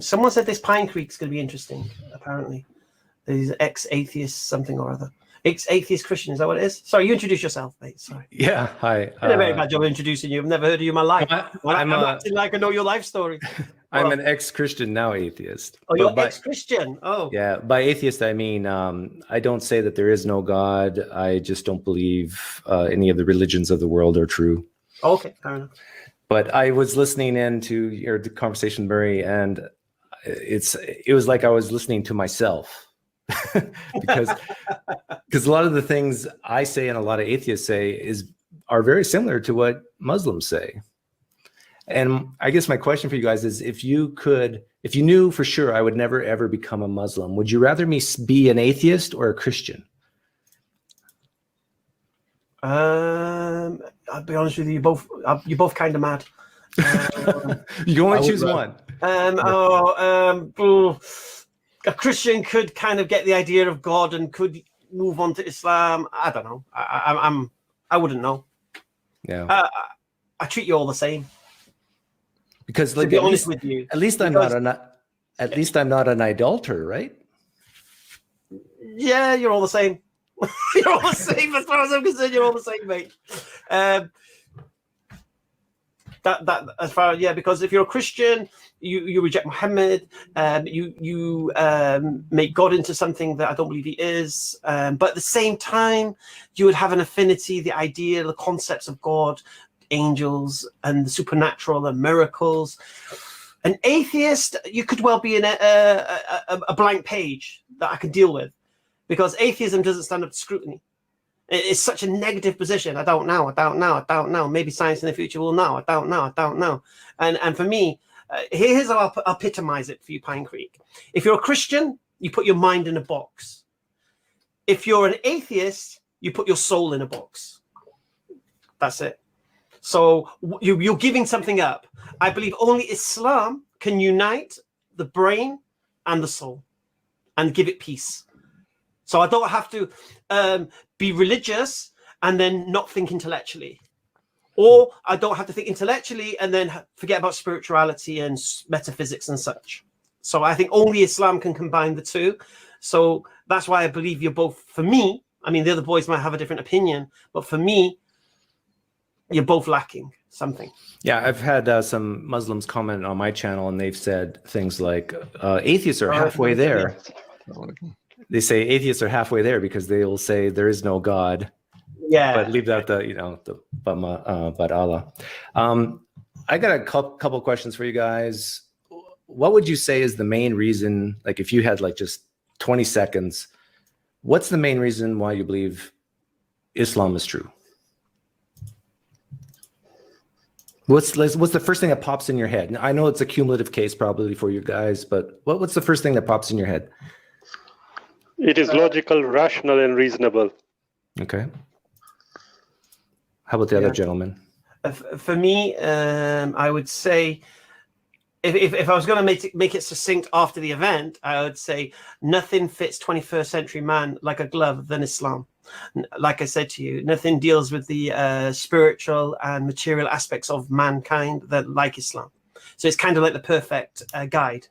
Someone said this Pinecreek's going to be interesting, apparently. These ex-atheist something or other. Ex-atheist Christian, is that what it is? Sorry, you introduce yourself, mate. Sorry. Yeah, hi. I did a very bad job of introducing you. I've never heard of you in my life. I'm acting like I know your life story. I'm an ex-Christian, now atheist. Oh, you're ex-Christian? Oh. Yeah, by atheist, I mean, I don't say that there is no God. I just don't believe any of the religions of the world are true. Okay, fair enough. But I was listening in to the conversation, Murray, and it was like I was listening to myself. because a lot of the things I say and a lot of atheists say are very similar to what Muslims say. And I guess my question for you guys is, if you knew for sure I would never ever become a Muslim, would you rather me be an atheist or a Christian? I'll be honest with you, you're both kind of mad. You can only choose one. A Christian could kind of get the idea of God and could move on to Islam. I don't know. I wouldn't know. Yeah. I treat you all the same. Because, to be honest with you, at least I'm not an idolater, right? Yeah, you're all the same. You're all the same as far as I'm concerned. You're all the same, mate. Because if you're a Christian, you reject Muhammad, you make God into something that I don't believe he is. But at the same time, you would have an affinity, the idea, the concepts of God, angels, and the supernatural and miracles. An atheist, you could well be in a blank page that I could deal with, because atheism doesn't stand up to scrutiny. It's such a negative position. I don't know. Maybe science in the future will know. I don't know. And for me, here's how I'll epitomize it for you, Pinecreek. If you're a Christian, you put your mind in a box. If you're an atheist, you put your soul in a box. That's it. So you're giving something up. I believe only Islam can unite the brain and the soul and give it peace. So I don't have to be religious and then not think intellectually. Or I don't have to think intellectually and then forget about spirituality and metaphysics and such. So I think only Islam can combine the two. So that's why I believe you're both, for me, I mean, the other boys might have a different opinion, but for me, you're both lacking something. Yeah, I've had some Muslims comment on my channel, and they've said things like, atheists are halfway there. They say atheists are halfway there because they will say there is no God. Yeah. But leave out but Allah. I got a couple questions for you guys. What would you say is the main reason, like if you had like just 20 seconds, what's the main reason why you believe Islam is true? What's the first thing that pops in your head? Now, I know it's a cumulative case probably for you guys, but what's the first thing that pops in your head? It is logical, rational, and reasonable. Okay. How about the other gentleman? For me, I would say, if I was going to make it succinct after the event, I would say nothing fits 21st century man like a glove than Islam. Like I said to you, nothing deals with the spiritual and material aspects of mankind that like Islam. So it's kind of like the perfect guide.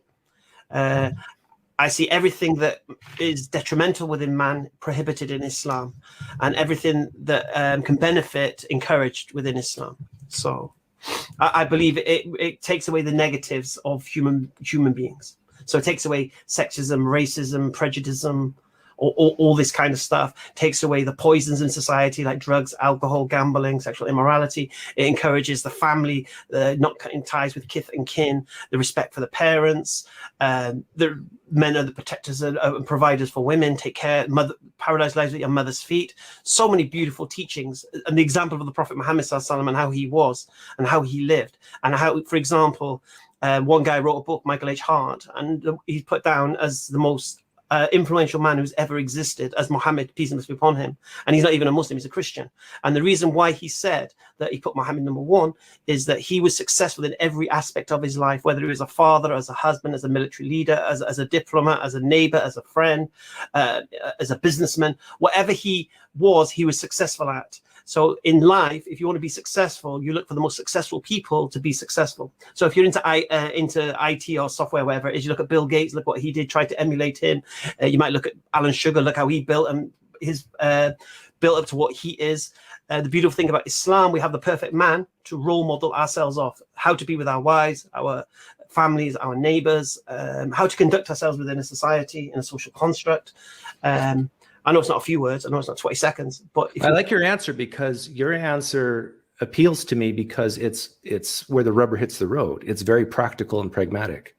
I see everything that is detrimental within man prohibited in Islam, and everything that can benefit encouraged within Islam. So I believe it takes away the negatives of human beings. So it takes away sexism, racism, prejudice, all this kind of stuff, takes away the poisons in society like drugs, alcohol, gambling, sexual immorality. It encourages the family, not cutting ties with kith and kin, the respect for the parents. The men are the protectors and providers for women. Take care, paradise lies at your mother's feet. So many beautiful teachings, and the example of the Prophet Muhammad ﷺ and how he was and how he lived, and how, for example, one guy wrote a book, Michael H. Hart, and he's put down as the most influential man who's ever existed as Muhammad, peace and blessings be upon him. And he's not even a Muslim, he's a Christian. And the reason why he said that he put Muhammad number one is that he was successful in every aspect of his life, whether he was a father, as a husband, as a military leader, as a diplomat, as a neighbor, as a friend, as a businessman. Whatever he was successful at. So in life, if you want to be successful, you look for the most successful people to be successful. So if you're into IT or software, whatever it is, you look at Bill Gates, look what he did, try to emulate him. You might look at Alan Sugar, look how he built and his built up to what he is. The beautiful thing about Islam, we have the perfect man to role model ourselves off, how to be with our wives, our families, our neighbors, how to conduct ourselves within a society, in a social construct. I know it's not a few words, I know it's not 20 seconds, but I like your answer, because your answer appeals to me because it's where the rubber hits the road. It's very practical and pragmatic.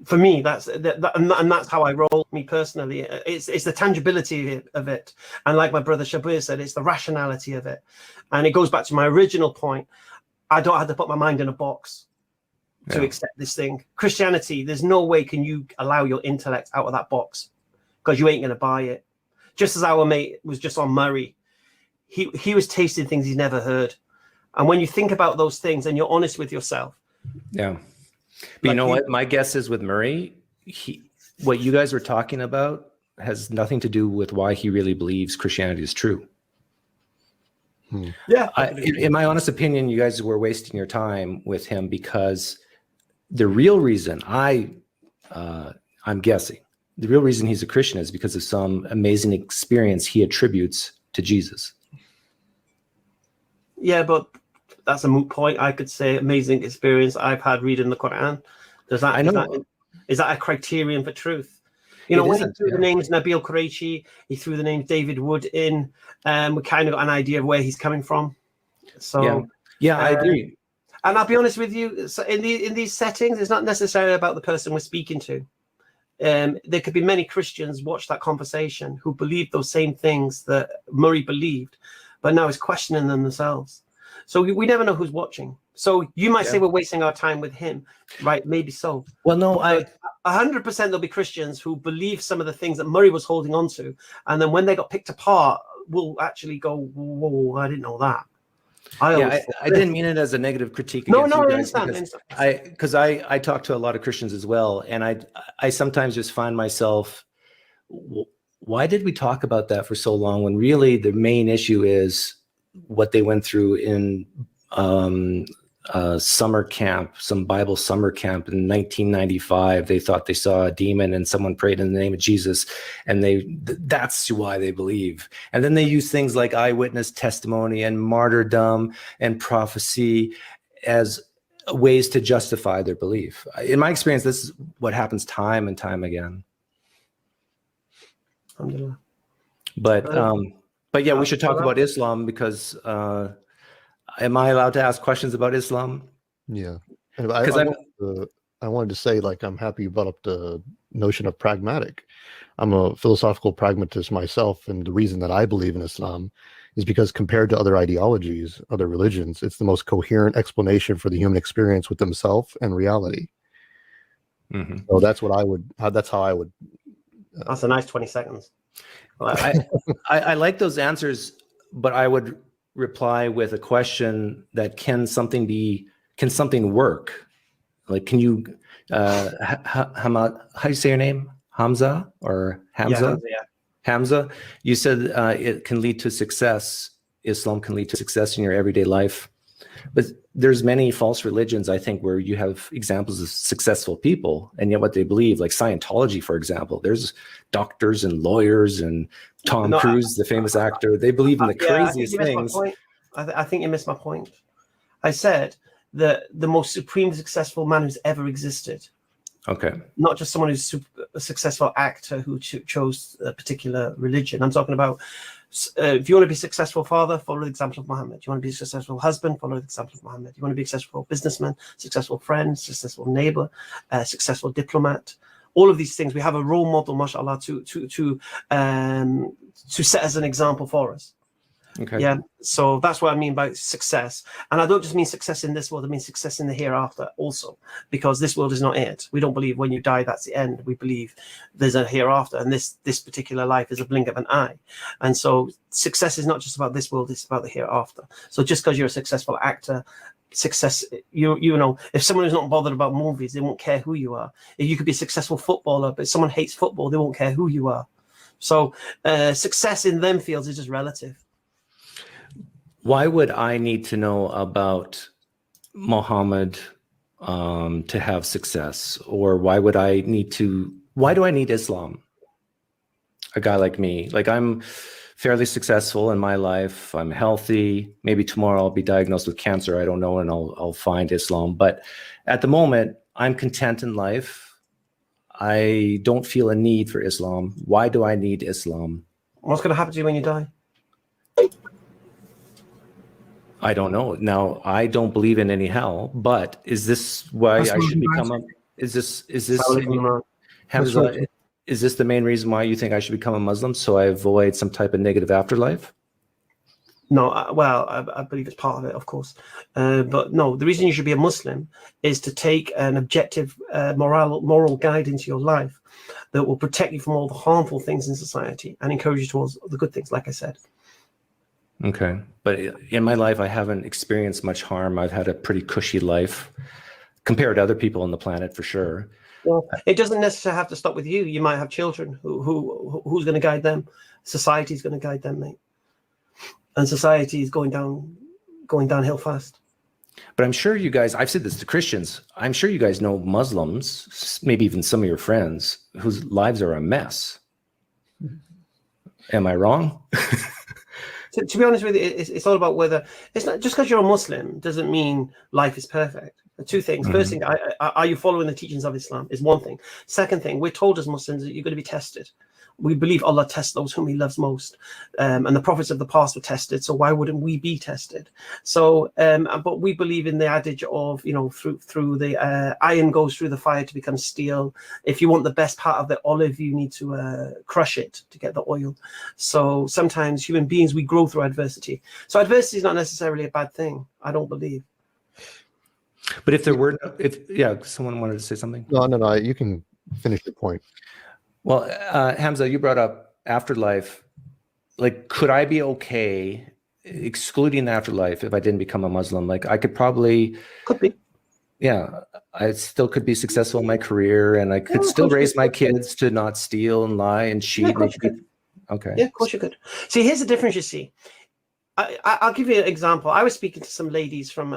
For me, that's how I roll. Me personally, it's the tangibility of it, and like my brother Shabir said, it's the rationality of it, and it goes back to my original point. I don't have to put my mind in a box to accept this thing. Christianity, there's no way can you allow your intellect out of that box, because you ain't gonna buy it. Just as our mate was just on Murray, he was tasting things he's never heard, and when you think about those things and you're honest with yourself, yeah. But you know what? My guess is with Murray, what you guys were talking about has nothing to do with why he really believes Christianity is true. Yeah. In my honest opinion, you guys were wasting your time with him, because the real reason I'm guessing, the real reason he's a Christian is because of some amazing experience he attributes to Jesus. Yeah, but that's a moot point. I could say amazing experience I've had reading the Quran. Is that a criterion for truth? You know, when he threw the names Nabil Qureshi, he threw the name David Wood in, we kind of got an idea of where he's coming from. So yeah, I agree. And I'll be honest with you, so in these settings, it's not necessarily about the person we're speaking to. There could be many Christians watch that conversation who believe those same things that Murray believed, but now is questioning them themselves. So we never know who's watching. So you might say we're wasting our time with him, right? Maybe so. Well, no, 100% there'll be Christians who believe some of the things that Murray was holding on to, and then when they got picked apart, will actually go, whoa, I didn't know that. I didn't mean it as a negative critique. No, I understand. Because I talk to a lot of Christians as well, and I sometimes just find myself, why did we talk about that for so long when really the main issue is what they went through in summer camp, some Bible summer camp in 1995. They thought they saw a demon and someone prayed in the name of Jesus, and that's why they believe. And then they use things like eyewitness testimony and martyrdom and prophecy as ways to justify their belief. In my experience, this is what happens time and time again. But yeah, we should talk about Islam, because am I allowed to ask questions about Islam? Yeah. I wanted to say, like, I'm happy you brought up the notion of pragmatic. I'm a philosophical pragmatist myself, and the reason that I believe in Islam is because compared to other ideologies, other religions, it's the most coherent explanation for the human experience with themselves and reality. Mm-hmm. So that's how I would. That's a nice 20 seconds. I like those answers, but I would reply with a question that can something work? Like, can you, how do you say your name? Hamza or Hamza? Yeah. Hamza, you said it can lead to success. Islam can lead to success in your everyday life. But there's many false religions, I think, where you have examples of successful people, and yet what they believe, like Scientology, for example, there's doctors and lawyers and Tom Cruise, the famous actor. They believe in the craziest things. I think you missed my point. I said that the most supremely successful man who's ever existed. Okay. Not just someone who's a successful actor who chose a particular religion. I'm talking about, if you want to be a successful father, follow the example of Muhammad. You want to be a successful husband, follow the example of Muhammad. You want to be a successful businessman, successful friend, successful neighbor, successful diplomat. All of these things, we have a role model, mashallah, to set as an example for us. Okay. Yeah, so that's what I mean by success. And I don't just mean success in this world, I mean success in the hereafter also, because this world is not it. We don't believe when you die, that's the end. We believe there's a hereafter, and this particular life is a blink of an eye. And so success is not just about this world, it's about the hereafter. So just because you're a successful actor, success, you know, if someone is not bothered about movies, they won't care who you are. If you could be a successful footballer, but if someone hates football, they won't care who you are. So success in them fields is just relative. why would I need to know about Muhammad to have success? Or why do I need Islam? A guy like me, like I'm fairly successful in my life. I'm healthy. Maybe tomorrow I'll be diagnosed with cancer. I don't know. And I'll find Islam. But at the moment, I'm content in life. I don't feel a need for Islam. Why do I need Islam? What's going to happen to you when you die? I don't know. Now, I don't believe in any hell, but is this why I should become a, is this Hamza, is this the main reason why you think I should become a Muslim, so I avoid some type of negative afterlife? No, I believe it's part of it, of course. But no, the reason you should be a Muslim is to take an objective moral guide into your life that will protect you from all the harmful things in society and encourage you towards the good things, like I said. Okay. But in my life, I haven't experienced much harm. I've had a pretty cushy life compared to other people on the planet, for sure. Well, it doesn't necessarily have to stop with you. You might have children. Who's going to guide them? Society's going to guide them, mate. And society is going downhill fast. But I'm sure you guys, I've said this to Christians, I'm sure you guys know Muslims, maybe even some of your friends, whose lives are a mess. Am I wrong? To be honest with you, it's all about whether, it's not just because you're a Muslim doesn't mean life is perfect. Two things. First thing, are you following the teachings of Islam is one thing. Second thing, we're told as Muslims that you're going to be tested. We believe Allah tests those whom he loves most. And the prophets of the past were tested. So why wouldn't we be tested? So, but we believe in the adage of, you know, through the iron goes through the fire to become steel. If you want the best part of the olive, you need to crush it to get the oil. So sometimes human beings, we grow through adversity. So adversity is not necessarily a bad thing, I don't believe. But if someone wanted to say something. No, you can finish your point. Well, Hamza, you brought up afterlife. Like, could I be okay excluding the afterlife if I didn't become a Muslim? Like, I could be. Yeah, I still could be successful in my career, and I could still raise my kids to not steal and lie and cheat. Yeah, of course you could. Okay. Yeah, of course you could. See, here's the difference. You see, I'll give you an example. I was speaking to some ladies from,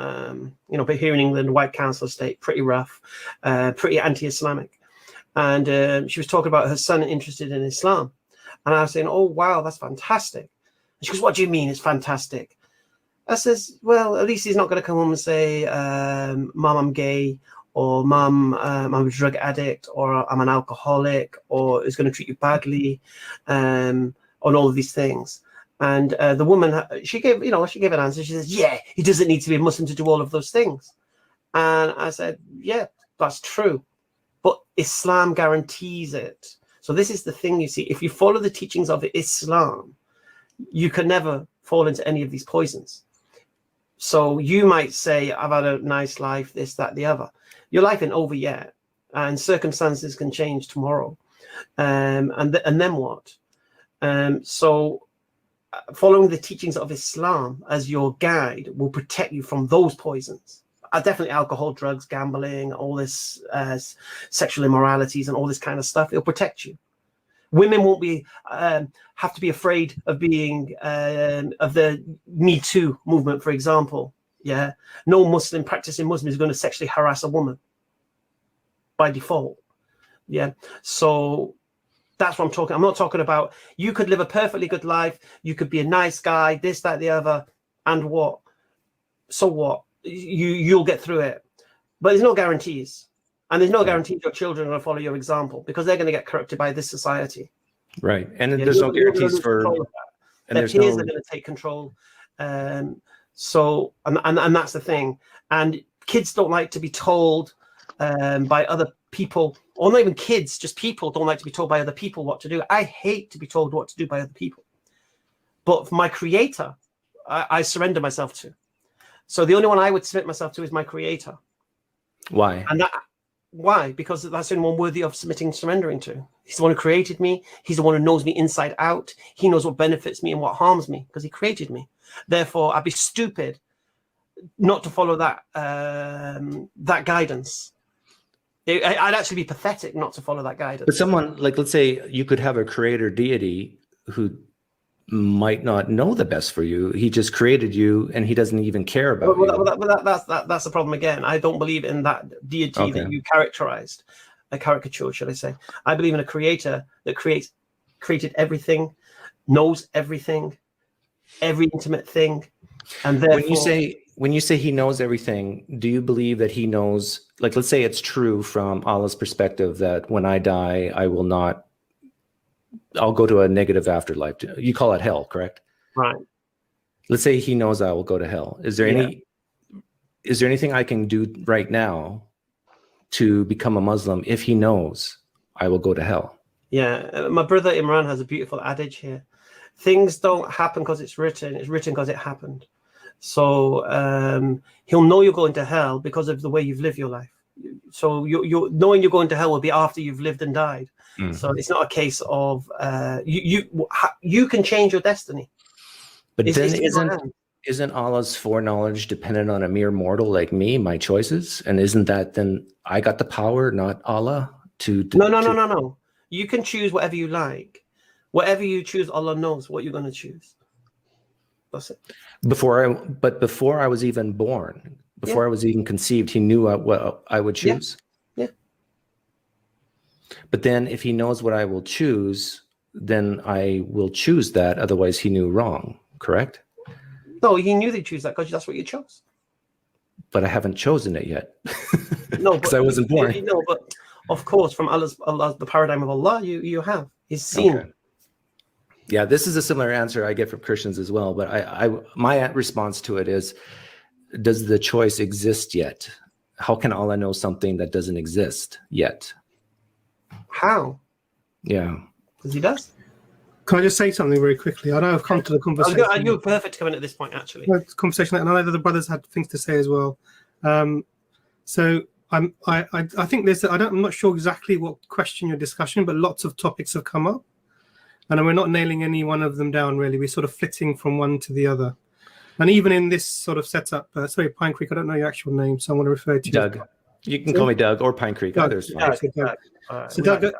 here in England, white council estate, pretty rough, pretty anti-Islamic. And she was talking about her son interested in Islam. And I was saying, oh, wow, that's fantastic. And she goes, what do you mean it's fantastic? I says, well, at least he's not going to come home and say, Mom, I'm gay, or Mom, I'm a drug addict, or I'm an alcoholic, or is going to treat you badly, on all of these things. And the woman, she gave an answer. She says, yeah, he doesn't need to be a Muslim to do all of those things. And I said, yeah, that's true. But Islam guarantees it. So this is the thing, you see, if you follow the teachings of Islam, you can never fall into any of these poisons. So you might say, I've had a nice life, this, that, the other. Your life ain't over yet, and circumstances can change tomorrow. And then what? So following the teachings of Islam as your guide will protect you from those poisons. Definitely alcohol, drugs, gambling, all this sexual immoralities and all this kind of stuff. It'll protect you. Women won't be have to be afraid of being of the Me Too movement, for example. Yeah, no practicing Muslim is going to sexually harass a woman by default. Yeah, so that's what I'm talking. I'm not talking about you could live a perfectly good life. You could be a nice guy, this, that, the other, and what? So what? You'll get through it, but there's no guarantees, and there's no guarantee your children are going to follow your example because they're going to get corrupted by this society. Right, and there's no guarantees for their peers are going to take control. So that's the thing. And kids don't like to be told by other people, or not even kids, just people don't like to be told by other people what to do. I hate to be told what to do by other people, but my Creator, I surrender myself to. So the only one I would submit myself to is my Creator. Why? Why? Because that's the only one worthy of surrendering to. He's the one who created me. He's the one who knows me inside out. He knows what benefits me and what harms me because he created me. Therefore, I'd be stupid not to follow that guidance. I'd actually be pathetic not to follow that guidance. But someone, like, let's say you could have a creator deity who might not know the best for you. He just created you, and he doesn't even care about you. That's the problem again. I don't believe in that deity that you characterized, a caricature, should I say. I believe in a creator that created everything, knows everything, every intimate thing, and therefore... When you say he knows everything, do you believe that he knows, like, let's say it's true from Allah's perspective that when I die, I'll go to a negative afterlife. You call it hell, correct? Right. Let's say he knows I will go to hell. Is there anything I can do right now to become a Muslim if he knows I will go to hell? Yeah, my brother Imran has a beautiful adage here. Things don't happen because it's written because it happened. So he'll know you're going to hell because of the way you've lived your life. So you're knowing you're going to hell will be after you've lived and died. So it's not a case of you can change your destiny. But then isn't Allah's foreknowledge dependent on a mere mortal like me, my choices? And isn't that then I got the power, not Allah? No. You can choose whatever you like. Whatever you choose, Allah knows what you're going to choose. That's it. Before I was even born, before I was even conceived, he knew what I would choose. Yeah. But then if he knows what I will choose, then I will choose that. Otherwise, he knew wrong, correct? No, he knew they'd choose that because that's what you chose. But I haven't chosen it yet. No, because I wasn't born. No, but of course, from Allah's the paradigm of Allah, you have. He's seen. Okay. Yeah, this is a similar answer I get from Christians as well. But my response to it is, does the choice exist yet? How can Allah know something that doesn't exist yet? How? Yeah. Because he does. Can I just say something very quickly? I know I've come to the conversation. You're perfect to come in at this point, actually. Conversation, and I know that the brothers had things to say as well. So I think I'm not sure exactly what question you're discussing, but lots of topics have come up, and we're not nailing any one of them down really. We're sort of flitting from one to the other, and even in this sort of setup. Sorry, Pinecreek. I don't know your actual name, so I want to refer to Doug. You can call me Doug or Pinecreek. Either's fine. Doug. So Doug,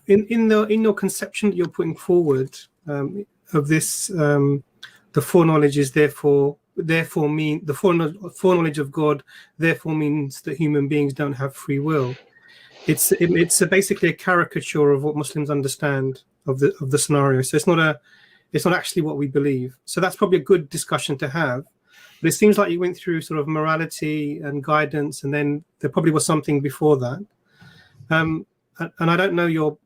in your conception that you're putting forward of this, the foreknowledge is therefore mean the foreknowledge of God therefore means that human beings don't have free will. It's basically a caricature of what Muslims understand of the scenario. So it's not actually what we believe. So that's probably a good discussion to have. But it seems like you went through sort of morality and guidance, and then there probably was something before that. And I don't know your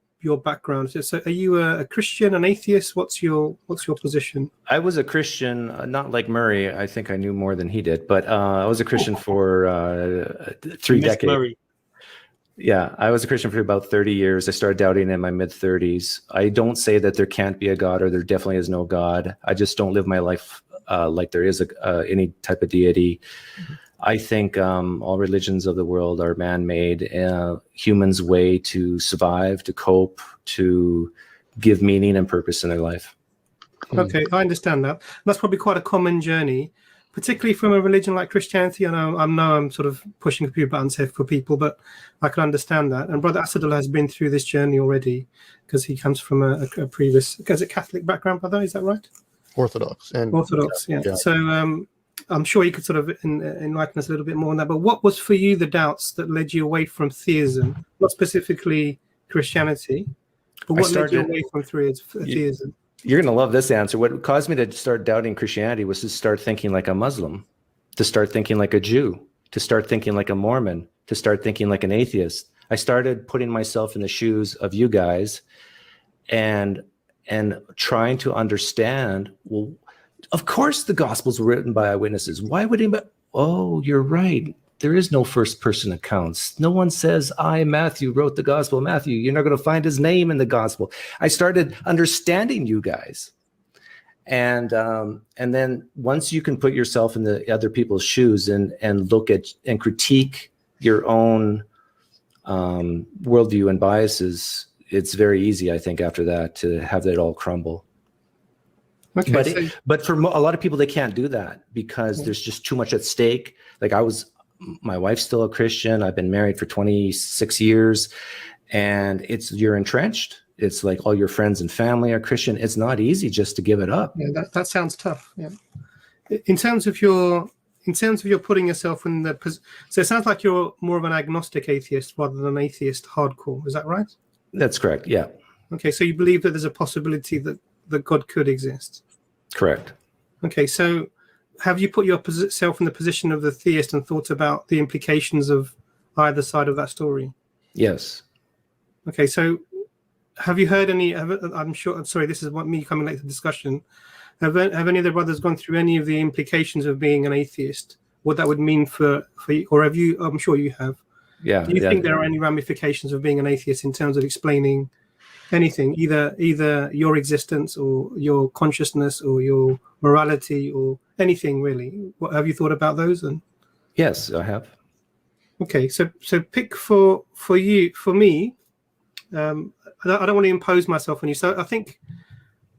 background. So are you a Christian, an atheist? What's your position? I was a Christian, not like Murray. I think I knew more than he did, but I was a Christian for 3 decades. Murray. Yeah, I was a Christian for about 30 years. I started doubting in my mid-30s. I don't say that there can't be a God or there definitely is no God. I just don't live my life like there is any type of deity. I think all religions of the world are man-made, humans' way to survive, to cope, to give meaning and purpose in their life. Okay, I understand that. That's probably quite a common journey, particularly from a religion like Christianity. I know I'm sort of pushing a few buttons here for people, but I can understand that. And Brother Asadullah has been through this journey already because he comes from a previous Catholic background, brother. Is that right? Orthodox. Yeah. So I'm sure you could sort of enlighten us a little bit more on that. But what was for you the doubts that led you away from theism, not specifically Christianity, but what led you away from theism? You're going to love this answer. What caused me to start doubting Christianity was to start thinking like a Muslim, to start thinking like a Jew, to start thinking like a Mormon, to start thinking like an atheist. I started putting myself in the shoes of you guys and trying to understand, well, of course the Gospels were written by eyewitnesses. Why would anybody? Oh, you're right. There is no first-person accounts. No one says, I, Matthew, wrote the Gospel of Matthew. You're not going to find his name in the Gospel. I started understanding you guys. And then once you can put yourself in the other people's shoes and look at and critique your own worldview and biases, it's very easy, I think, after that to have that all crumble. Okay, but for a lot of people, they can't do that because there's just too much at stake. Like my wife's still a Christian. I've been married for 26 years, and you're entrenched. It's like all your friends and family are Christian. It's not easy just to give it up. Yeah, that sounds tough. Yeah. In terms of your putting yourself in the so it sounds like you're more of an agnostic atheist rather than an atheist hardcore. Is that right? That's correct. Yeah. Okay, so you believe that there's a possibility that God could exist. Correct. Okay, so have you put yourself in the position of the theist and thought about the implications of either side of that story? Yes. Okay, so have you heard any? I'm sure. Sorry, this is me coming late to the discussion. Have any of the brothers gone through any of the implications of being an atheist? What that would mean for you, or have you? I'm sure you have. Yeah. Do you think there are any ramifications of being an atheist in terms of explaining anything, either your existence or your consciousness or your morality or anything really? What have you thought about those? And yes, I have. Okay, so pick for me. I don't want to impose myself on you. So I think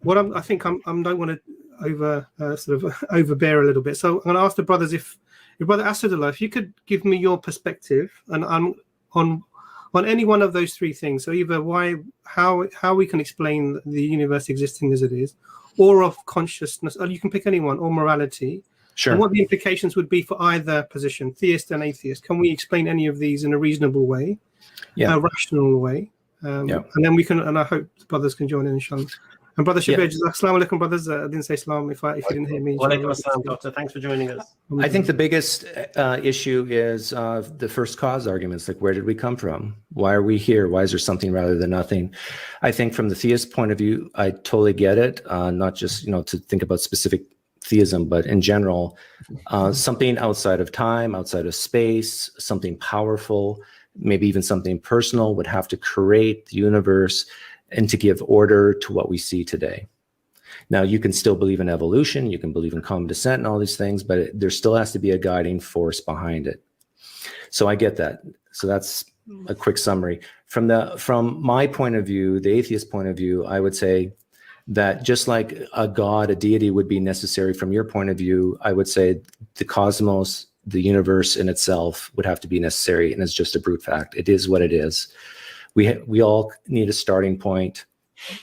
I don't want to overbear a little bit. So I'm going to ask the brothers if Brother Asadullah, if you could give me your perspective and on any one of those three things. So either how we can explain the universe existing as it is, or of consciousness, or you can pick any one, or morality. Sure. And what the implications would be for either position, theist and atheist. Can we explain any of these in a reasonable way, a rational way? And then we can, and I hope the brothers can join in, inshallah. And Brother Shabir, Assalamu alaikum, brothers. I didn't say salam if you didn't hear me. Wa alaikum assalam, Doctor. Thanks for joining us. I think the biggest issue is the first cause arguments, like where did we come from? Why are we here? Why is there something rather than nothing? I think from the theist point of view, I totally get it. Not just, to think about specific theism, but in general, something outside of time, outside of space, something powerful, maybe even something personal would have to create the universe and to give order to what we see today. Now, you can still believe in evolution, you can believe in common descent and all these things, but there still has to be a guiding force behind it. So I get that. So that's a quick summary. From my point of view, the atheist point of view, I would say that just like a god, a deity would be necessary from your point of view, I would say the cosmos, the universe in itself would have to be necessary, and it's just a brute fact. It is what it is. We all need a starting point.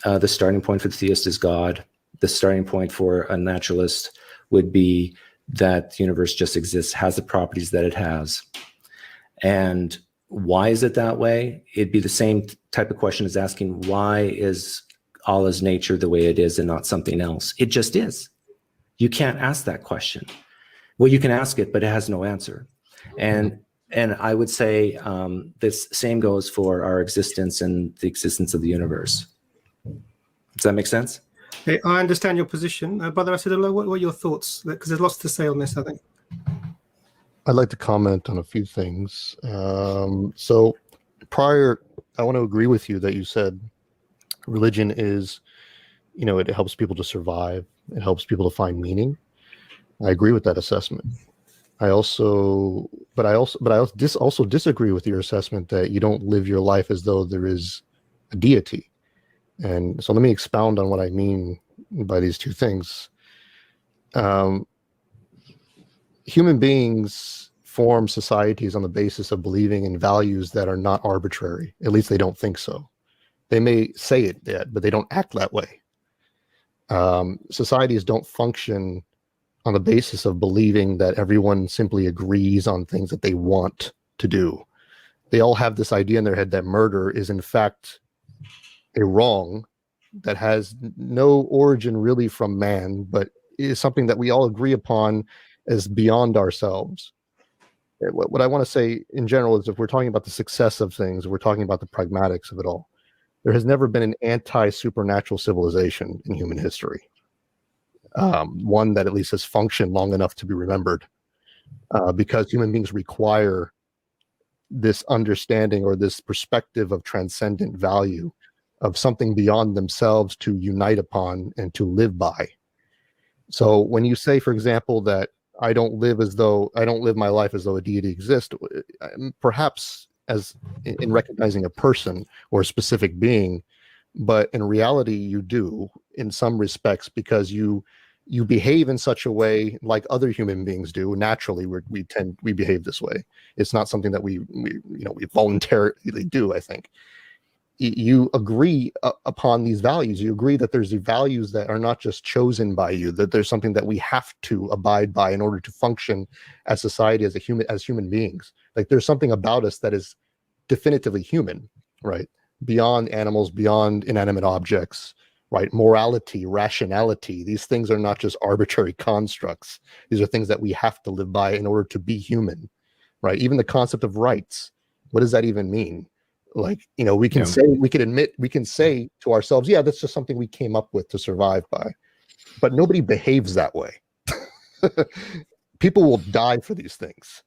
The starting point for the theist is God. The starting point for a naturalist would be that the universe just exists, has the properties that it has. And why is it that way? It'd be the same type of question as asking, why is Allah's nature the way it is and not something else? It just is. You can't ask that question. Well, you can ask it, but it has no answer. And I would say this same goes for our existence and the existence of the universe. Does that make sense? Okay, I understand your position. Brother Asadullah, what were your thoughts? Because there's lots to say on this, I think. I'd like to comment on a few things. So prior, I want to agree with you that you said religion is, it helps people to survive. It helps people to find meaning. I agree with that assessment. I also disagree with your assessment that you don't live your life as though there is a deity. And so let me expound on what I mean by these two things. Human beings form societies on the basis of believing in values that are not arbitrary. At least they don't think so. They may say it yet, but they don't act that way. Societies don't function on the basis of believing that everyone simply agrees on things that they want to do. They all have this idea in their head that murder is in fact a wrong that has no origin really from man, but is something that we all agree upon as beyond ourselves. What I want to say in general is if we're talking about the success of things, we're talking about the pragmatics of it all. There has never been an anti-supernatural civilization in human history. One that at least has functioned long enough to be remembered, because human beings require this understanding or this perspective of transcendent value, of something beyond themselves to unite upon and to live by. So when you say, for example, that I don't live my life as though a deity exists, perhaps as in recognizing a person or a specific being, but in reality you do in some respects, because you behave in such a way like other human beings do. Naturally, we behave this way. It's not something that we voluntarily do, I think. you agree upon these values. You agree that there's the values that are not just chosen by you, that there's something that we have to abide by in order to function as society, as human beings. Like there's something about us that is definitively human, right? Beyond animals, beyond inanimate objects, right? Morality, rationality, these things are not just arbitrary constructs. These are things that we have to live by in order to be human, right? Even the concept of rights, what does that even mean? Like, you know, we can say to ourselves, yeah, that's just something we came up with to survive by. But nobody behaves that way. People will die for these things.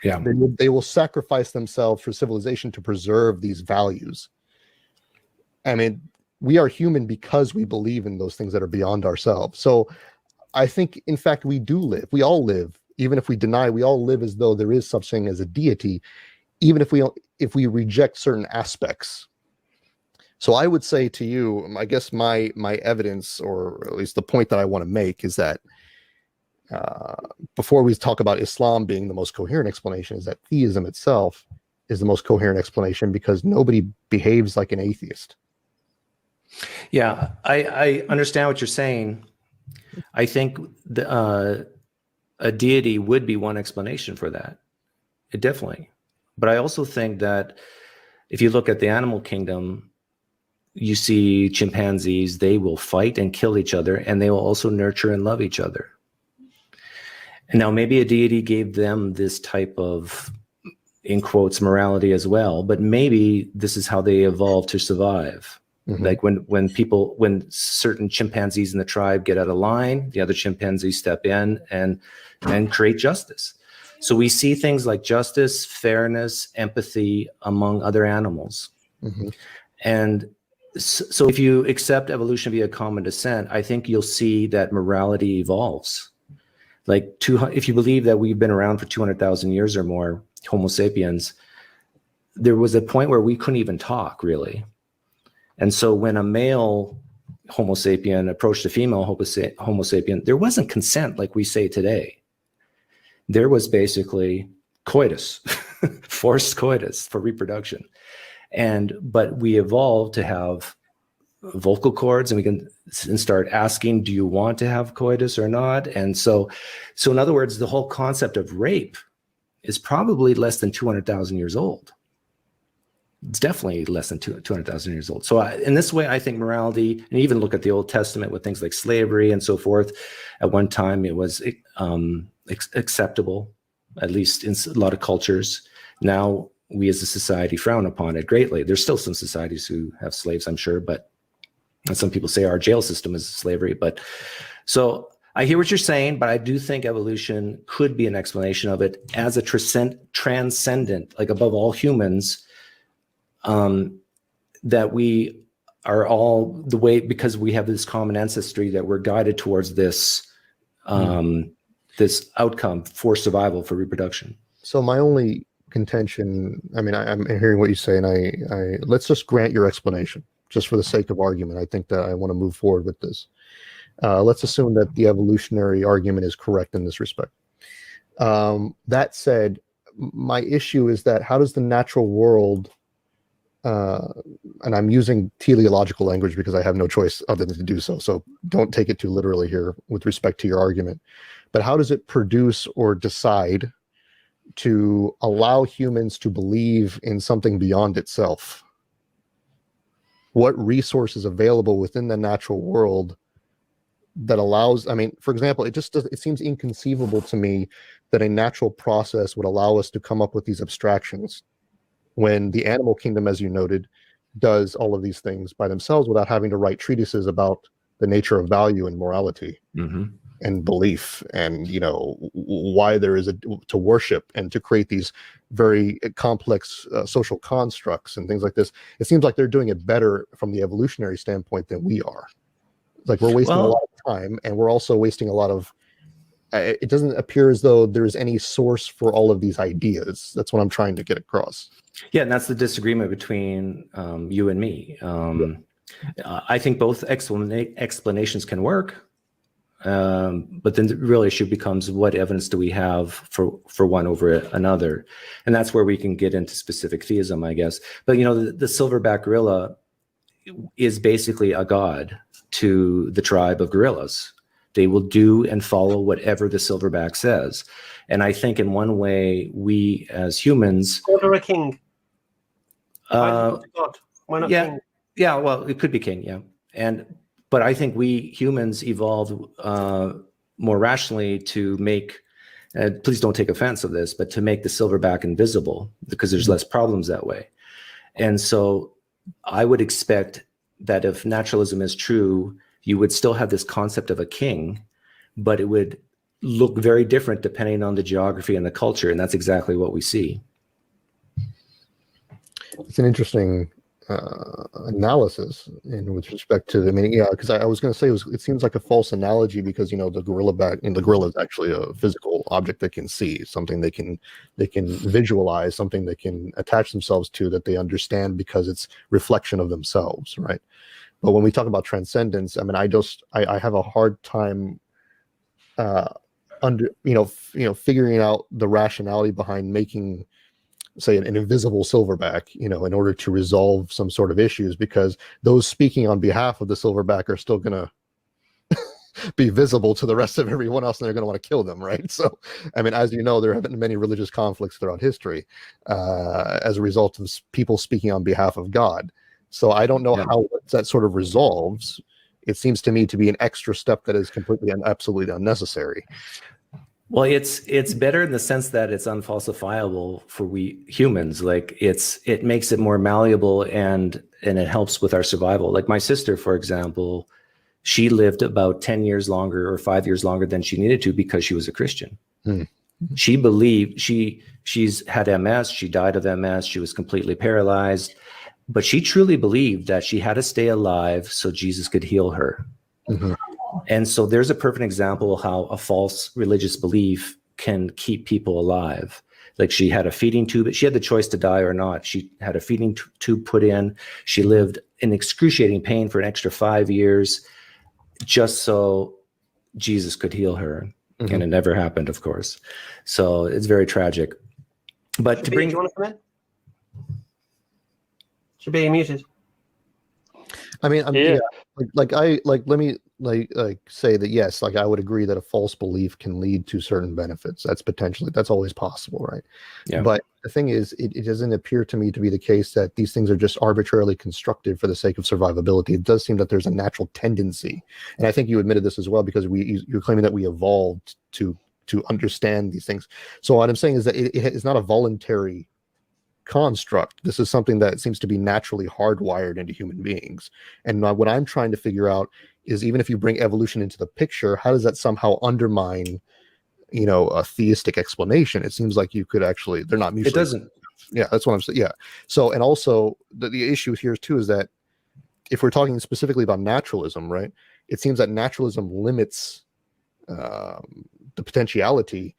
Yeah. They will sacrifice themselves for civilization to preserve these values. I mean, we are human because we believe in those things that are beyond ourselves. So I think, in fact, we all live, even if we deny, we all live as though there is such thing as a deity, even if we reject certain aspects. So I would say to you, I guess my evidence, or at least the point that I want to make, is that before we talk about Islam being the most coherent explanation, is that theism itself is the most coherent explanation, because nobody behaves like an atheist. Yeah, I understand what you're saying. I think a deity would be one explanation for that. It definitely. But I also think that if you look at the animal kingdom, you see chimpanzees, they will fight and kill each other, and they will also nurture and love each other. And now maybe a deity gave them this type of, in quotes, morality as well, but maybe this is how they evolved to survive. Mm-hmm. Like when certain chimpanzees in the tribe get out of line, the other chimpanzees step in and create justice. So we see things like justice, fairness, empathy among other animals. Mm-hmm. And so if you accept evolution via common descent, I think you'll see that morality evolves. Like if you believe that we've been around for 200,000 years or more, Homo sapiens, there was a point where we couldn't even talk, really. And so when a male Homo sapien approached a female Homo sapien, there wasn't consent like we say today. There was basically coitus, forced coitus for reproduction. But we evolved to have vocal cords, and we can start asking, do you want to have coitus or not? And so in other words, the whole concept of rape is probably less than 200,000 years old. It's definitely less than 200,000 years old. So in this way, I think morality, and even look at the Old Testament with things like slavery and so forth, at one time it was acceptable, at least in a lot of cultures. Now we as a society frown upon it greatly. There's still some societies who have slaves, I'm sure, but some people say our jail system is slavery. But so I hear what you're saying, but I do think evolution could be an explanation of it as a transcendent, like above all humans, that we are all the way, because we have this common ancestry, that we're guided towards this this outcome for survival, for reproduction. So my only contention, I mean, I'm hearing what you say, and I let's just grant your explanation, just for the sake of argument. I think that I want to move forward with this. Let's assume that the evolutionary argument is correct in this respect. That said, my issue is that how does the natural world, and I'm using teleological language because I have no choice other than to do so, so don't take it too literally here with respect to your argument, but how does it produce or decide to allow humans to believe in something beyond itself? What resources available within the natural world that allows, I mean, for example, it seems inconceivable to me that a natural process would allow us to come up with these abstractions when the animal kingdom, as you noted, does all of these things by themselves without having to write treatises about the nature of value and morality. Mm-hmm. And belief, and why there is to worship and to create these very complex social constructs and things like this. It seems like they're doing it better from the evolutionary standpoint than we are. Like we're wasting a lot of time, and we're also wasting a lot of. It doesn't appear as though there's any source for all of these ideas. That's what I'm trying to get across. Yeah, and that's the disagreement between you and me. I think both explanations can work. But then the real issue becomes, what evidence do we have for one over another? And that's where we can get into specific theism, I guess. But, the silverback gorilla is basically a god to the tribe of gorillas. They will do and follow whatever the silverback says. And I think in one way, we as humans... God or a king? God. Why not yeah, king? Yeah, well, it could be king, yeah. But I think we humans evolved more rationally to make, please don't take offense of this, but to make the silverback invisible, because there's less problems that way. And so I would expect that if naturalism is true, you would still have this concept of a king, but it would look very different depending on the geography and the culture. And that's exactly what we see. It's an interesting analysis with respect to, because I was going to say it seems like a false analogy, because the gorilla is actually a physical object they can see, something they can visualize, something they can attach themselves to, that they understand because it's reflection of themselves, right? But when we talk about transcendence, I have a hard time figuring out the rationality behind making, say, an invisible silverback, in order to resolve some sort of issues, because those speaking on behalf of the silverback are still going to be visible to the rest of everyone else, and they're going to want to kill them, right? So, as you know, there have been many religious conflicts throughout history as a result of people speaking on behalf of God. So I don't know how that sort of resolves. It seems to me to be an extra step that is completely and absolutely unnecessary. Well, it's better in the sense that it's unfalsifiable for we humans. Like it makes it more malleable, and it helps with our survival. Like my sister, for example, she lived about 10 years longer or 5 years longer than she needed to because she was a Christian. She believed she's had MS. She died of MS. She was completely paralyzed, but she truly believed that she had to stay alive so Jesus could heal her. And so there's a perfect example of how a false religious belief can keep people alive. Like she had a feeding tube. She had the choice to die or not. She had a feeding tube put in. She lived in excruciating pain for an extra 5 years just so Jesus could heal her. And it never happened, of course. So it's very tragic. But do you want to come in? Should be muted. Let me say that, yes, I would agree that a false belief can lead to certain benefits. That's always possible, right? Yeah. But the thing is, it doesn't appear to me to be the case that these things are just arbitrarily constructed for the sake of survivability. It does seem that there's a natural tendency, and I think you admitted this as well, because you're claiming that we evolved to understand these things. So what I'm saying is that it is not a voluntary construct. This is something that seems to be naturally hardwired into human beings. And what I'm trying to figure out is, even if you bring evolution into the picture, how does that somehow undermine, a theistic explanation? It seems like you could actually, they're not mutually. It doesn't. Yeah, that's what I'm saying. Yeah. So, and also the issue here too is that if we're talking specifically about naturalism, right, it seems that naturalism limits the potentiality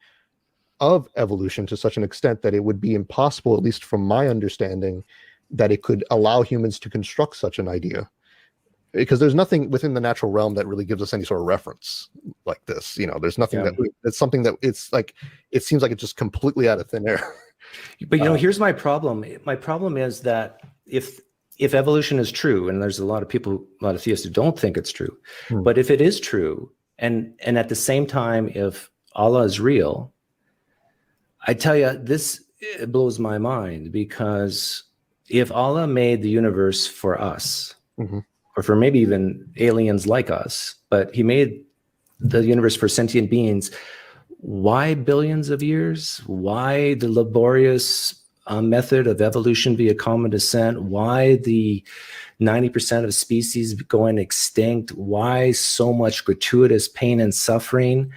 of evolution to such an extent that it would be impossible, at least from my understanding, that it could allow humans to construct such an idea, because there's nothing within the natural realm that really gives us any sort of reference like this. There's nothing that's something that it's like, it seems like it's just completely out of thin air. But here's my problem. My problem is that if evolution is true, and there's a lot of theists who don't think it's true, but if it is true, and at the same time, if Allah is real, I tell you, it blows my mind, because if Allah made the universe for us, or for maybe even aliens like us, but he made the universe for sentient beings, why billions of years? Why the laborious method of evolution via common descent? Why the 90% of species going extinct? Why so much gratuitous pain and suffering?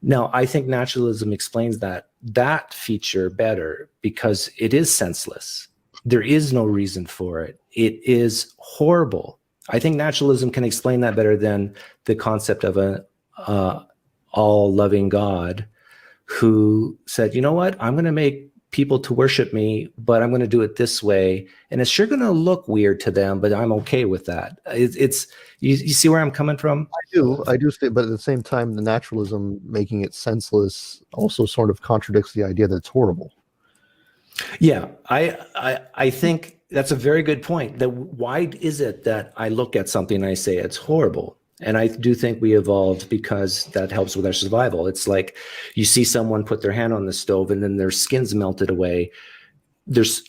Now, I think naturalism explains that feature better, because it is senseless. There is no reason for it. It is horrible. I think naturalism can explain that better than the concept of an all-loving God who said, you know what, I'm going to make people to worship me, but I'm going to do it this way. And it's sure going to look weird to them, but I'm okay with that. It's you see where I'm coming from? I do, but at the same time, the naturalism making it senseless also sort of contradicts the idea that it's horrible. Yeah, I think that's a very good point. That why is it that I look at something and I say it's horrible? And I do think we evolved because that helps with our survival. It's like you see someone put their hand on the stove and then their skin's melted away.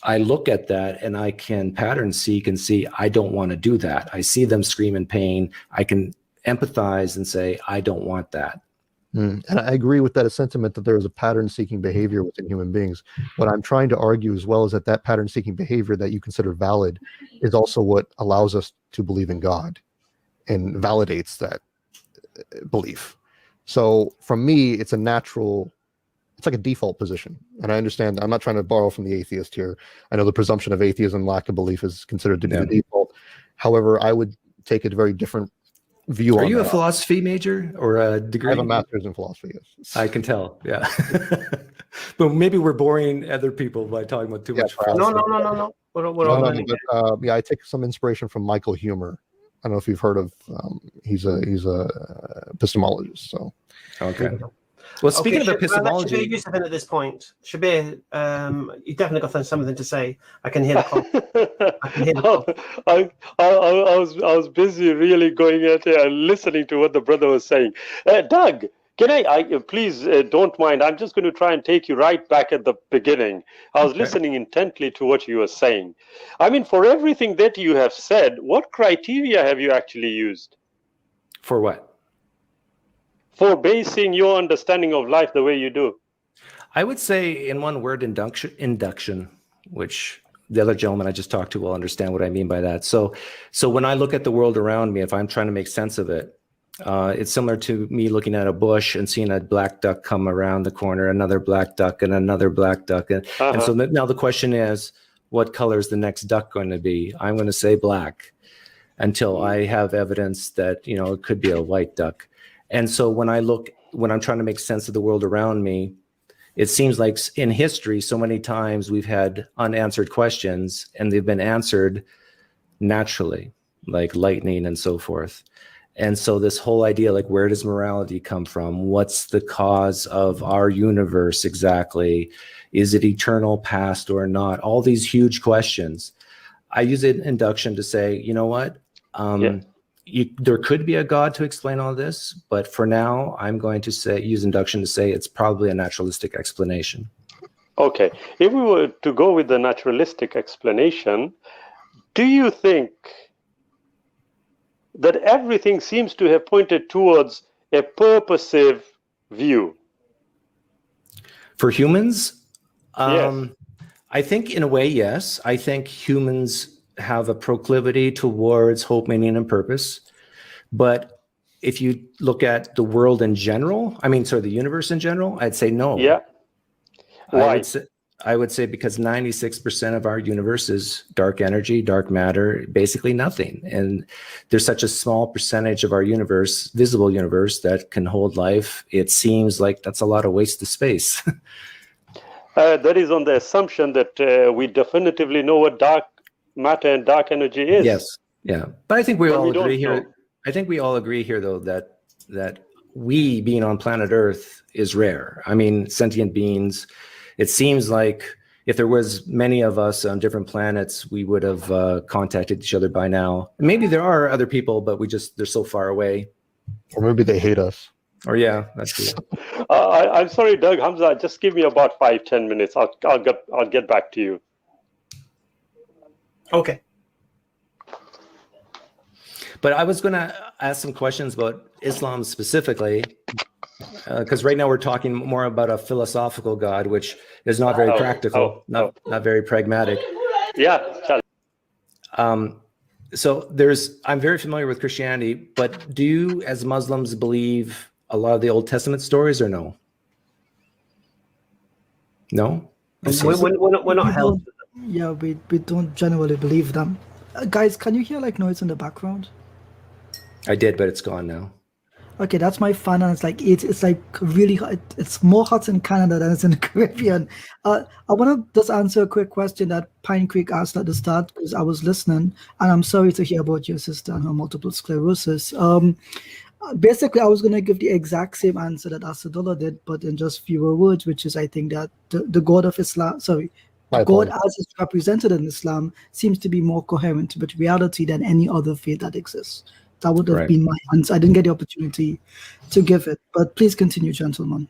I look at that and I can pattern seek and see, I don't want to do that. I see them scream in pain. I can empathize and say, I don't want that. And I agree with that sentiment that there is a pattern-seeking behavior within human beings. What I'm trying to argue as well is that pattern-seeking behavior that you consider valid is also what allows us to believe in God and validates that belief. So for me, it's like a default position. And I understand, I'm not trying to borrow from the atheist here. I know the presumption of atheism, lack of belief is considered to be the default. However, I would take a very different view. Are you a philosophy major or a degree? I have a master's in philosophy, yes. I can tell, yeah. But maybe we're boring other people by talking about too much philosophy. No. I take some inspiration from Michael Huemer. I don't know if you've heard of. He's a epistemologist. So okay. Well, speaking of epistemology, Shabir Yusuf in at this point. Shabir, you definitely got something to say. I can hear the I was busy really going at it and listening to what the brother was saying. Doug, can I please don't mind. I'm just going to try and take you right back at the beginning. I was listening intently to what you were saying. I mean, for everything that you have said, what criteria have you actually used? For what? For basing your understanding of life the way you do? I would say in one word, induction, which the other gentleman I just talked to will understand what I mean by that. So when I look at the world around me, if I'm trying to make sense of it, it's similar to me looking at a bush and seeing a black duck come around the corner, another black duck and another black duck. And so now the question is, what color is the next duck going to be? I'm going to say black until I have evidence that, it could be a white duck. And so when I'm trying to make sense of the world around me, it seems like in history, so many times we've had unanswered questions and they've been answered naturally, like lightning and so forth. And so this whole idea, like, where does morality come from? What's the cause of our universe exactly? Is it eternal, past, or not? All these huge questions. I use it in induction to say, you know what? There could be a God to explain all this, but for now, I'm going to use induction to say it's probably a naturalistic explanation. Okay. If we were to go with the naturalistic explanation, do you think that everything seems to have pointed towards a purposive view? For humans? Yes. I think in a way, yes. I think humans have a proclivity towards hope, meaning, and purpose. But if you look at the world in general, the universe in general, I'd say no. Yeah. Why? I would say because 96% of our universe is dark energy, dark matter, basically nothing. And there's such a small percentage of our universe, visible universe, that can hold life. It seems like that's a lot of wasted space. That is on the assumption that we definitively know what dark matter and dark energy is. Yes. Yeah. But I think we all agree here. I think we all agree here, though, that we being on planet Earth is rare. Sentient beings. It seems like if there was many of us on different planets, we would have contacted each other by now. Maybe there are other people, but they're so far away. Or maybe they hate us. Or yeah, that's true. I'm sorry, Doug, Hamza, just give me about 5-10 minutes. I'll get back to you. Okay. But I was going to ask some questions about Islam specifically, because right now we're talking more about a philosophical God, which is not very practical, not very pragmatic. Yeah. So I'm very familiar with Christianity, but do you, as Muslims, believe a lot of the Old Testament stories or no? No? We're not held. Yeah, we don't generally believe them. Guys, can you hear noise in the background? I did, but it's gone now. Okay, that's my fun, and it's like really hot. It's more hot in Canada than it's in the Caribbean. I want to just answer a quick question that Pinecreek asked at the start because I was listening, and I'm sorry to hear about your sister and her multiple sclerosis. Basically, I was going to give the exact same answer that Asadullah did, but in just fewer words, which is I think that the God of Islam, God as it's represented in Islam seems to be more coherent with reality than any other faith that exists. That would have been my answer. I didn't get the opportunity to give it, but please continue, gentlemen.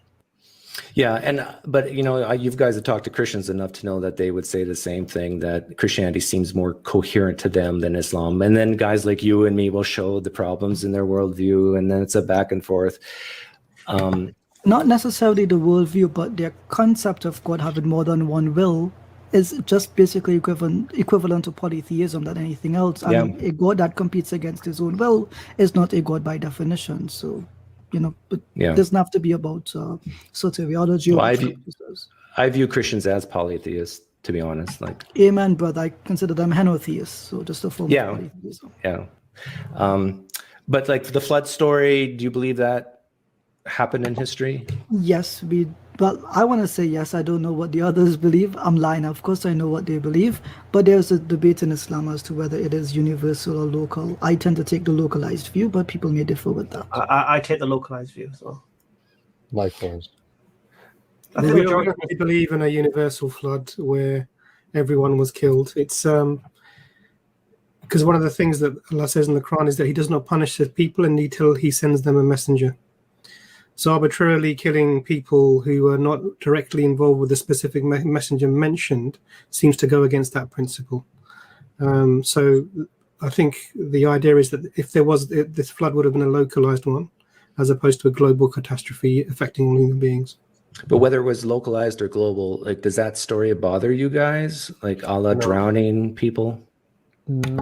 Yeah, but you guys have talked to Christians enough to know that they would say the same thing, that Christianity seems more coherent to them than Islam. And then guys like you and me will show the problems in their worldview, and then it's a back and forth. Not necessarily the worldview, but their concept of God having more than one will is just basically equivalent to polytheism than anything else. And a God that competes against his own will is not a God by definition. So, but it doesn't have to be about soteriology. Well, I view Christians as polytheists, to be honest. Amen, brother. I consider them henotheists, so just a form of polytheism. Yeah. But the flood story, do you believe that happened in history? Yes, but I want to say yes. I don't know what the others believe. I'm lying. Of course, I know what they believe, but there's a debate in Islam as to whether it is universal or local. I tend to take the localized view, but people may differ with that. I take the localized view as well. Likewise. I think majority believe in a universal flood where everyone was killed. It's because one of the things that Allah says in the Quran is that He does not punish His people until He sends them a messenger. So arbitrarily killing people who are not directly involved with the specific messenger mentioned seems to go against that principle. So I think the idea is that if there was, this flood would have been a localized one as opposed to a global catastrophe affecting all human beings. But whether it was localized or global, does that story bother you guys? Allah drowning people?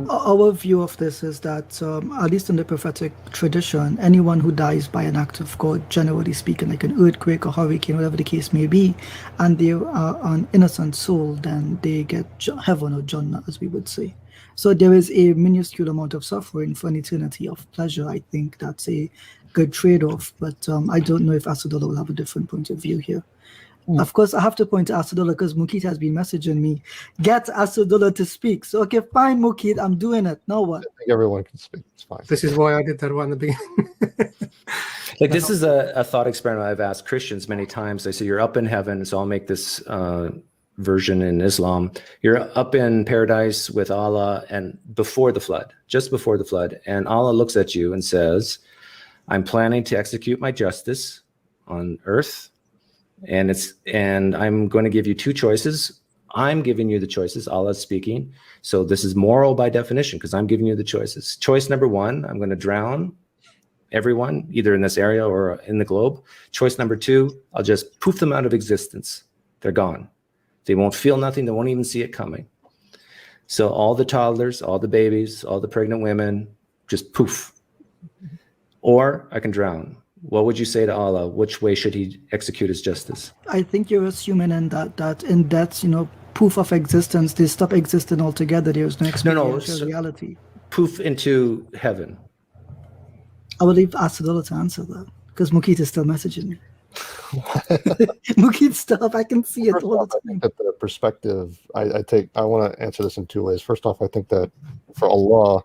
Our view of this is that, at least in the prophetic tradition, anyone who dies by an act of God, generally speaking, like an earthquake or hurricane, whatever the case may be, and they are an innocent soul, then they get heaven or Jannah, as we would say. So there is a minuscule amount of suffering for an eternity of pleasure. I think that's a good trade-off, but I don't know if Asadullah will have a different point of view here. Of course, I have to point to Asadullah because Mukit has been messaging me. Get Asadullah to speak. So, okay, fine, Mukit, I'm doing it. Now what? I think everyone can speak. It's fine. This is why I did that right in the beginning. This is a thought experiment I've asked Christians many times. I say, you're up in heaven, so I'll make this version in Islam. You're up in paradise with Allah and before the flood, just before the flood. And Allah looks at you and says, I'm planning to execute my justice on earth. And I'm going to give you two choices. I'm giving you the choices. Allah's speaking. So this is moral by definition because I'm giving you the choices. Choice number one, I'm going to drown everyone, either in this area or in the globe. Choice number two, I'll just poof them out of existence. They're gone. They won't feel nothing. They won't even see it coming. So all the toddlers, all the babies, all the pregnant women, just poof. Or I can drown. What would you say to Allah? Which way should He execute His justice? I think you're assuming in that in death, poof of existence, they stop existing altogether. There's no experiential reality. Poof into heaven. I will leave Asadullah to answer that because Mukit is still messaging me. Mukit stuff, I can see it all the time. That the perspective I want to answer this in two ways. First off, I think that for Allah,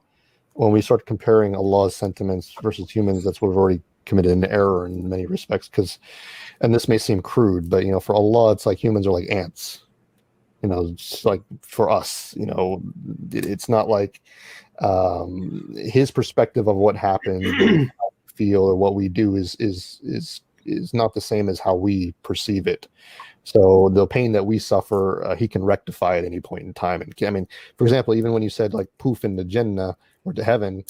when we start comparing Allah's sentiments versus humans, that's what we've already committed an error in many respects, and this may seem crude, but for Allah it's like humans are like ants. It's like for us, it's not like His perspective of what happened, how we feel or what we do is not the same as how we perceive it. So the pain that we suffer, He can rectify at any point in time. And for example, even when you said poof in the Jannah or to heaven,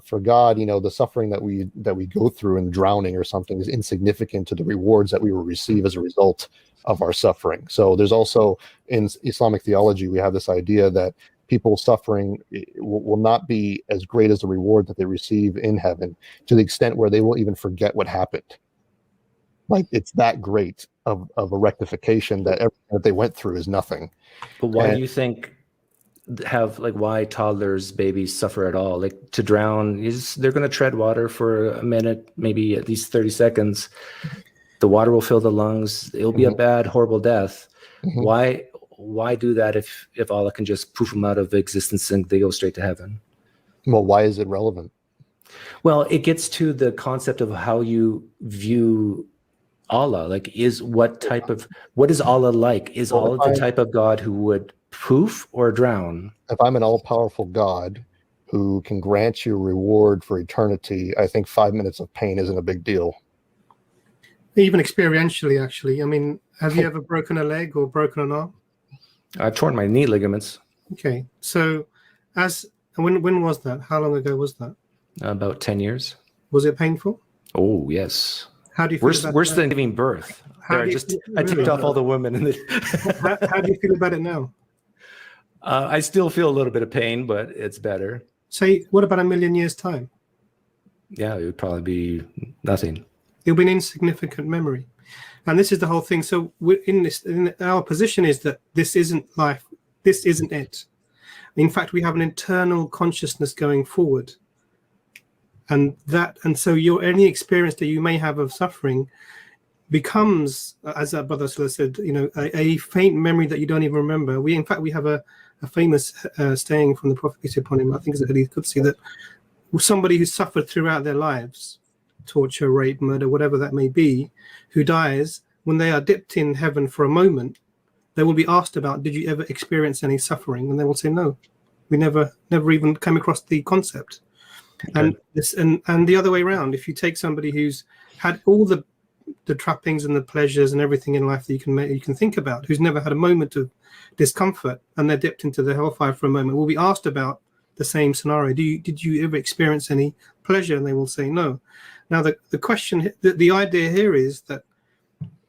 for God, the suffering that we go through in drowning or something is insignificant to the rewards that we will receive as a result of our suffering. So there's also in Islamic theology, we have this idea that people suffering will not be as great as the reward that they receive in heaven, to the extent where they will even forget what happened. It's that great of a rectification that everything that they went through is nothing. But why do you think have like why toddlers, babies suffer at all. Like to drown is they're going to tread water for a minute, maybe at least 30 seconds. The water will fill the lungs. It'll be a bad, horrible death. Why do that if Allah can just poof them out of existence and they go straight to heaven? Well, why is it relevant? Well, it gets to the concept of how you view Allah. Like, what is Allah like? Is Allah the type of God who would poof or drown? If I'm an all-powerful God who can grant you reward for eternity, I think 5 minutes of pain isn't a big deal. Even experientially, actually. I mean, have you ever broken a leg or broken an arm? I've torn my knee ligaments. Okay, so when was that? How long ago was that? About 10 years. Was it painful? Oh, yes. How do you feel worse than giving birth? I ticked off all the women. How do you feel about it now? I still feel a little bit of pain, but it's better. Say, what about a million years' time? Yeah, it would probably be nothing. It'll be an insignificant memory. And this is the whole thing. So our position is that this isn't life. This isn't it. In fact, we have an internal consciousness going forward. And so any experience that you may have of suffering becomes, as our brother said, a faint memory that you don't even remember. We have a famous saying from the Prophet, peace be upon him, I think it's a Hadith Qudsi, that somebody who suffered throughout their lives, torture, rape, murder, whatever that may be, who dies, when they are dipped in heaven for a moment, they will be asked about, did you ever experience any suffering? And they will say, no, we never even came across the concept. Okay. And the other way around, if you take somebody who's had all the trappings and the pleasures and everything in life that you can think about, who's never had a moment of discomfort, and they're dipped into the hellfire for a moment, will be asked about the same scenario. Did you ever experience any pleasure? And they will say no. Now the question, the idea here is that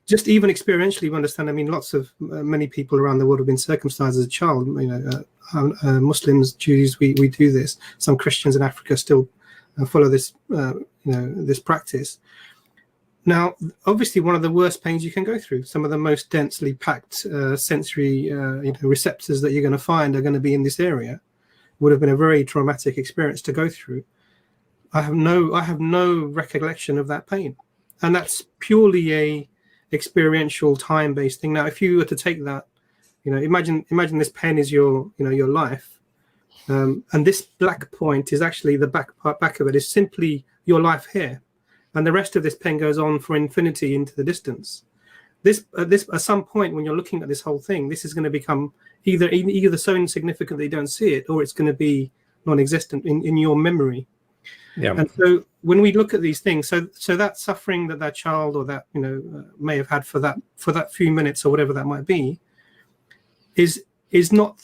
just even experientially, we understand. I mean, many people around the world have been circumcised as a child. Muslims, Jews, we do this. Some Christians in Africa still follow this, this practice. Now, obviously, one of the worst pains you can go through. Some of the most densely packed sensory receptors that you're going to find are going to be in this area. Would have been a very traumatic experience to go through. I have no recollection of that pain, and that's purely a experiential time-based thing. Now, if you were to take that, imagine this pen is your life, and this black point is actually the back of it is simply your life here, and the rest of this pen goes on for infinity into the distance. This at some point when you're looking at this whole thing, this is going to become either so insignificant that you don't see it, or it's going to be non-existent in your memory. Yeah. And so when we look at these things, so that suffering that child or that may have had for that few minutes or whatever that might be, is not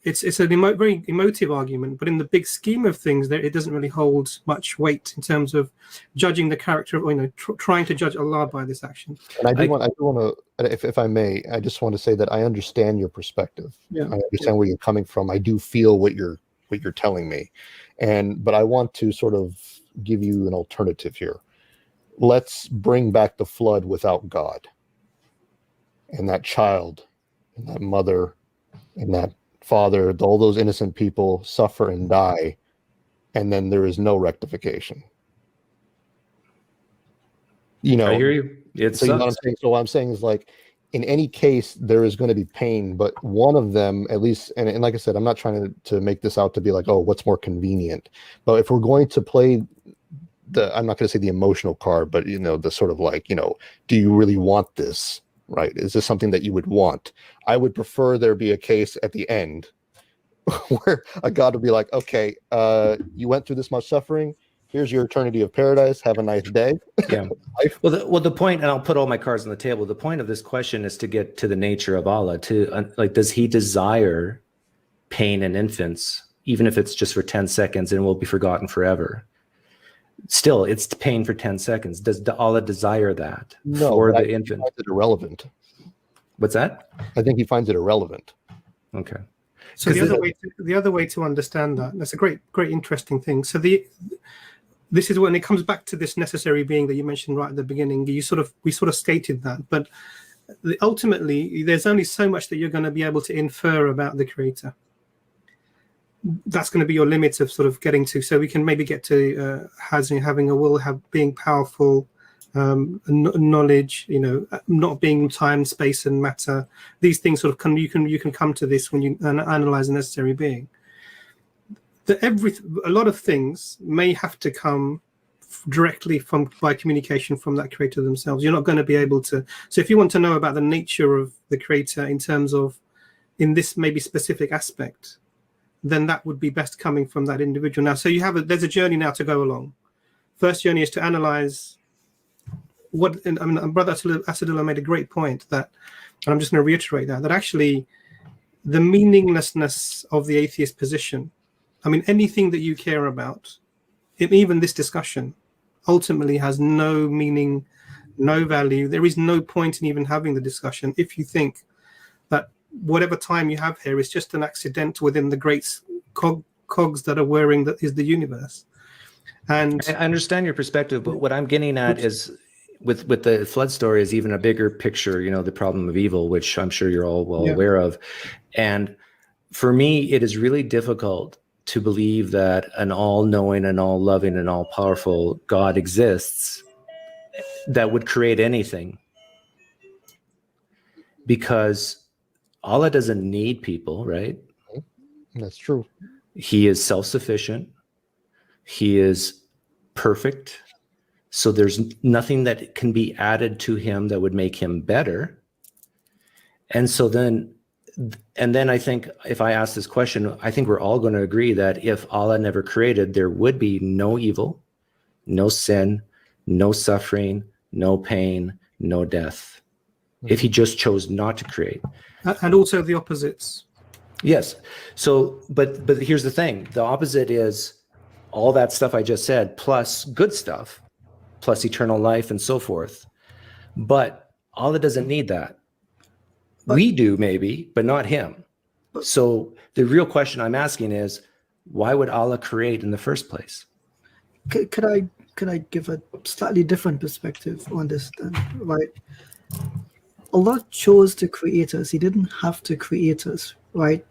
it's a very emotive argument, but in the big scheme of things, it doesn't really hold much weight in terms of judging the character of trying to judge Allah by this action. And I do want to, if I may, I just want to say that I understand your perspective. Yeah. I understand where you're coming from. I do feel what you're telling me. But I want to sort of give you an alternative here. Let's bring back the flood without God. And that child, and that mother, and that father, all those innocent people suffer and die, and then there is no rectification. I hear you. So you know what I'm saying? So what I'm saying is, like, in any case, there is going to be pain, but one of them, at least, and like I said, I'm not trying to make this out to be like, oh, what's more convenient? But if we're going to play I'm not going to say the emotional card, but, the sort of like, do you really want this, right? Is this something that you would want? I would prefer there be a case at the end where a God would be like, okay, you went through this much suffering. Here's your eternity of paradise. Have a nice day. Yeah. Well, the point, and I'll put all my cards on the table. The point of this question is to get to the nature of Allah. Does he desire pain in infants, even if it's just for 10 seconds and will be forgotten forever? Still, it's pain for 10 seconds. Does Allah desire that for the infant? I find it irrelevant. What's that? I think he finds it irrelevant. Okay. So the other way to understand that's a great interesting thing. So this is when it comes back to this necessary being that you mentioned right at the beginning. We sort of stated that, but ultimately there's only so much that you're going to be able to infer about the Creator. that's going to be your limits of sort of getting to. So we can maybe get to having a will, being powerful, knowledge, not being time, space, and matter. These things sort of you can come to this when you analyze the necessary being. A lot of things may have to come directly by communication from that creator themselves. You're not going to be able to. So if you want to know about the nature of the creator in terms of in this maybe specific aspect, then that would be best coming from that individual. Now, so there's a journey now to go along. First journey is to analyze Brother Asadullah made a great point that, and I'm just going to reiterate that actually the meaninglessness of the atheist position, anything that you care about, even this discussion, ultimately has no meaning, no value. There is no point in even having the discussion if you think that whatever time you have here is just an accident within the great cogs that are whirring that is the universe. And I understand your perspective, but what I'm getting at is with the flood story is even a bigger picture, the problem of evil, which I'm sure you're all well aware of. And for me, it is really difficult to believe that an all-knowing and all-loving and all-powerful God exists that would create anything, because Allah doesn't need people, right? That's true. He is self-sufficient. He is perfect. So there's nothing that can be added to him that would make him better. And then I think if I ask this question, I think we're all going to agree that if Allah never created, there would be no evil, no sin, no suffering, no pain, no death. If he just chose not to create. And also the opposites. Yes. So, but here's the thing. The opposite is all that stuff I just said, plus good stuff, plus eternal life and so forth. But Allah doesn't need that. We do maybe, but not him. So the real question I'm asking is, why would Allah create in the first place? Could I give a slightly different perspective on this then? Right? Allah chose to create us. He didn't have to create us, right?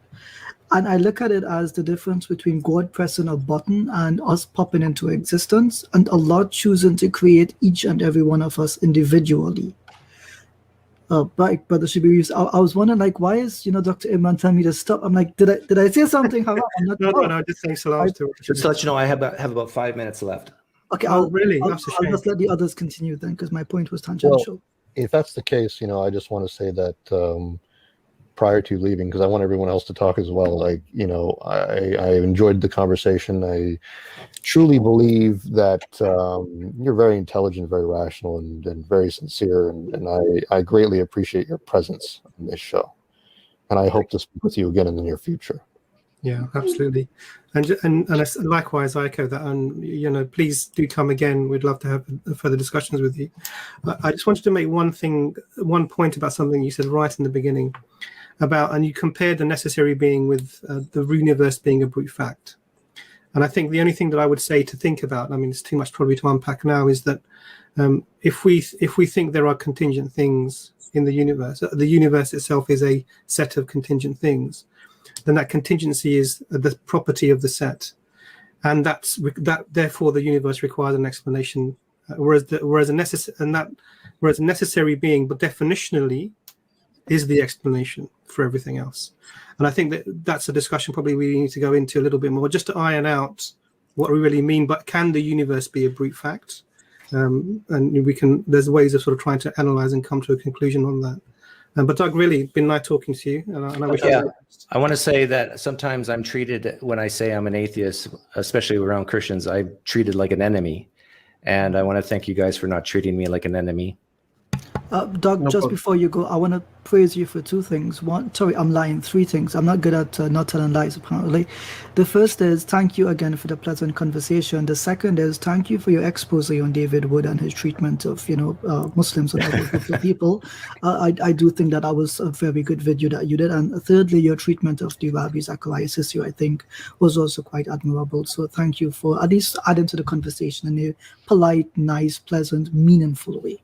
And I look at it as the difference between God pressing a button and us popping into existence, and Allah choosing to create each and every one of us individually. But Brother Shabir, I was wondering, why is Dr. Imran telling me to stop? I'm like, did I say something? I'm not no, just saying salam to Just to let you know, I have about 5 minutes left. Okay, I'll just let the others continue then, because my point was tangential. Well, if that's the case, I just want to say that prior to leaving, because I want everyone else to talk as well. I enjoyed the conversation. I truly believe that you're very intelligent, very rational, and very sincere, and I greatly appreciate your presence on this show. And I hope to speak with you again in the near future. Yeah, absolutely. And likewise, I echo that. And, please do come again. We'd love to have further discussions with you. I just wanted to make one point about something you said right in the beginning and you compared the necessary being with the universe being a brute fact. And I think the only thing that I would say to think about, it's too much probably to unpack now, is that if we think there are contingent things in the universe itself is a set of contingent things, then that contingency is the property of the set, and therefore the universe requires an explanation. Whereas a necessary being, but definitionally, is the explanation for everything else. And I think that's a discussion probably we need to go into a little bit more, just to iron out what we really mean. But can the universe be a brute fact? And there's ways of sort of trying to analyze and come to a conclusion on that. But Doug, really been nice talking to you. And I wish I want to say that sometimes I'm treated, when I say I'm an atheist, especially around Christians, I'm treated like an enemy. And I want to thank you guys for not treating me like an enemy. Doug, before you go, I want to praise you for two things. I'm lying, three things. I'm not good at not telling lies, apparently. The first is thank you again for the pleasant conversation. The second is thank you for your expose on David Wood and his treatment of Muslims and other groups of people. I do think that was a very good video that you did. And thirdly, your treatment of the Rabbi Zacharias issue, I think, was also quite admirable. So thank you for at least adding to the conversation in a polite, nice, pleasant, meaningful way.